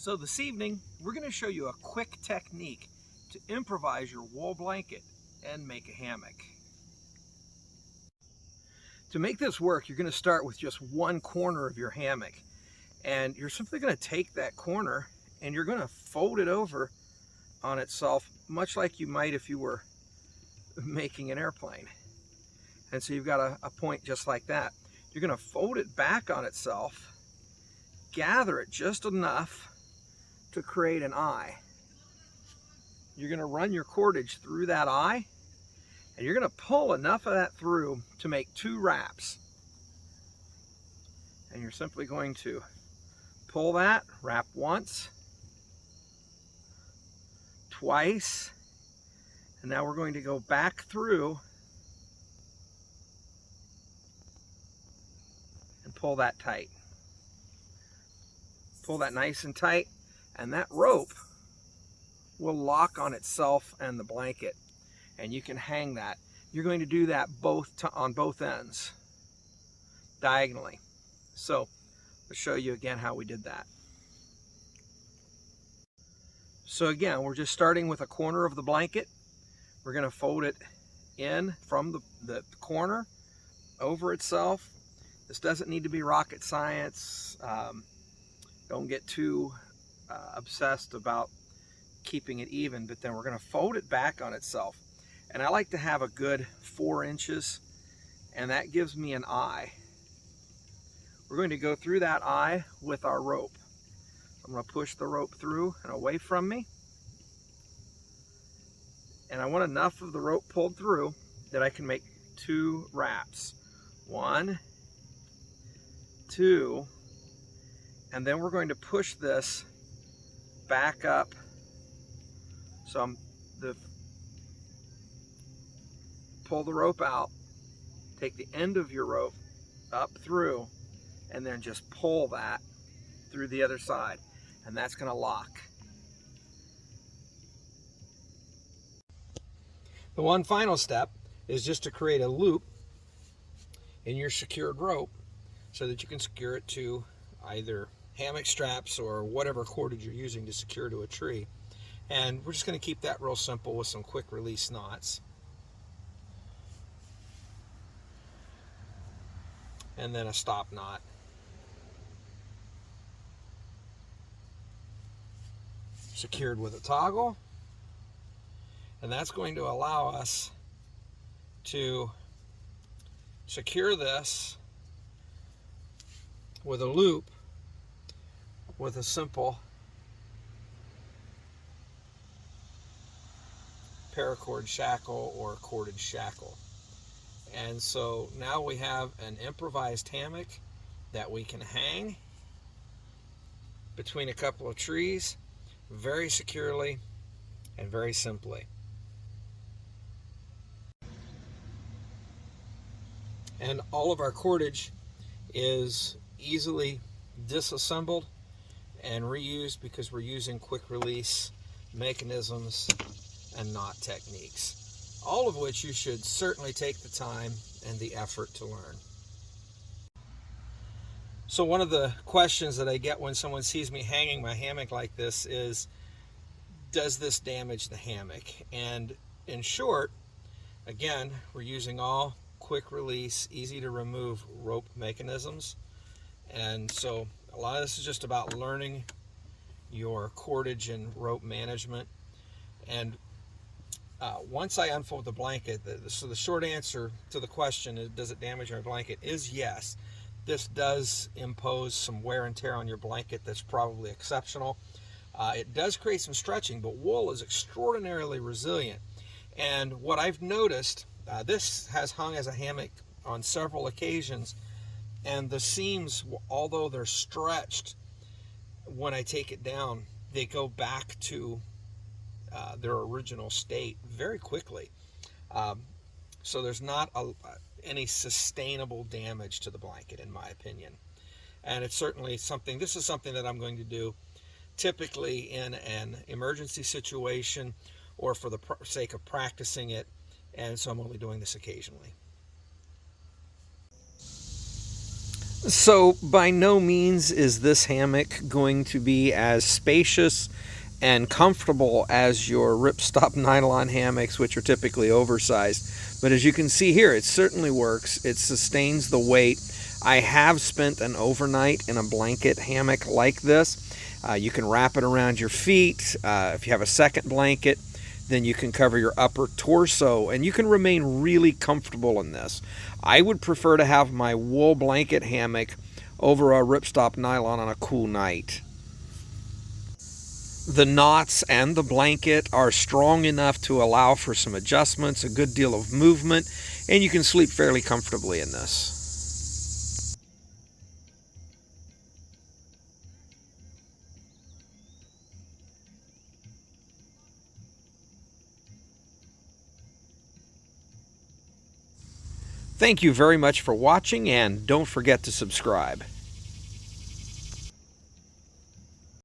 So this evening, we're going to show you a quick technique to improvise your wool blanket and make a hammock. To make this work, you're going to start with just one corner of your hammock. And you're simply going to take that corner and you're going to fold it over on itself, much like you might if you were making an airplane. And so you've got a point just like that. You're going to fold it back on itself, gather it just enough to create an eye. You're going to run your cordage through that eye, and you're going to pull enough of that through to make 2 wraps. And you're simply going to pull that, wrap once, twice, and now we're going to go back through and pull that tight. Pull that nice and tight, and that rope will lock on itself and the blanket, and you can hang that. You're going to do that on both ends, diagonally. So I'll show you again how we did that. So again, we're just starting with a corner of the blanket. We're going to fold it in from the corner over itself. This doesn't need to be rocket science. Don't get too obsessed about keeping it even, but then we're going to fold it back on itself. And I like to have a good 4 inches, and that gives me an eye. We're going to go through that eye with our rope. I'm going to push the rope through and away from me. And I want enough of the rope pulled through that I can make 2 wraps. 1, 2, and then we're going to push this back up. So pull the rope out, take the end of your rope up through, and then just pull that through the other side, and that's going to lock. The one final step is just to create a loop in your secured rope so that you can secure it to either hammock straps or whatever cordage you're using to secure to a tree. And we're just going to keep that real simple with some quick release knots. And then a stop knot. Secured with a toggle. And that's going to allow us to secure this with a loop with a simple paracord shackle or cordage shackle. And so now we have an improvised hammock that we can hang between a couple of trees very securely and very simply. And all of our cordage is easily disassembled and reused because we're using quick release mechanisms and knot techniques, all of which you should certainly take the time and the effort to learn. So one of the questions that I get when someone sees me hanging my hammock like this is, does this damage the hammock? And in short, again, we're using all quick release, easy to remove rope mechanisms. And so a lot of this is just about learning your cordage and rope management. And once I unfold the blanket, so the short answer to the question is, does it damage our blanket, is yes. This does impose some wear and tear on your blanket that's probably exceptional. It does create some stretching, but wool is extraordinarily resilient. And what I've noticed, this has hung as a hammock on several occasions, and the seams, although they're stretched, when I take it down, they go back to their original state very quickly. So there's not any sustainable damage to the blanket, in my opinion. And it's certainly something, this is something that I'm going to do typically in an emergency situation or for the sake of practicing it, and so I'm only doing this occasionally. So by no means is this hammock going to be as spacious and comfortable as your ripstop nylon hammocks, which are typically oversized. But as you can see here, it certainly works. It sustains the weight. I have spent an overnight in a blanket hammock like this. You can wrap it around your feet. If you have a second blanket, then you can cover your upper torso, and you can remain really comfortable in this. I would prefer to have my wool blanket hammock over a ripstop nylon on a cool night. The knots and the blanket are strong enough to allow for some adjustments, a good deal of movement, and you can sleep fairly comfortably in this. Thank you very much for watching, and don't forget to subscribe.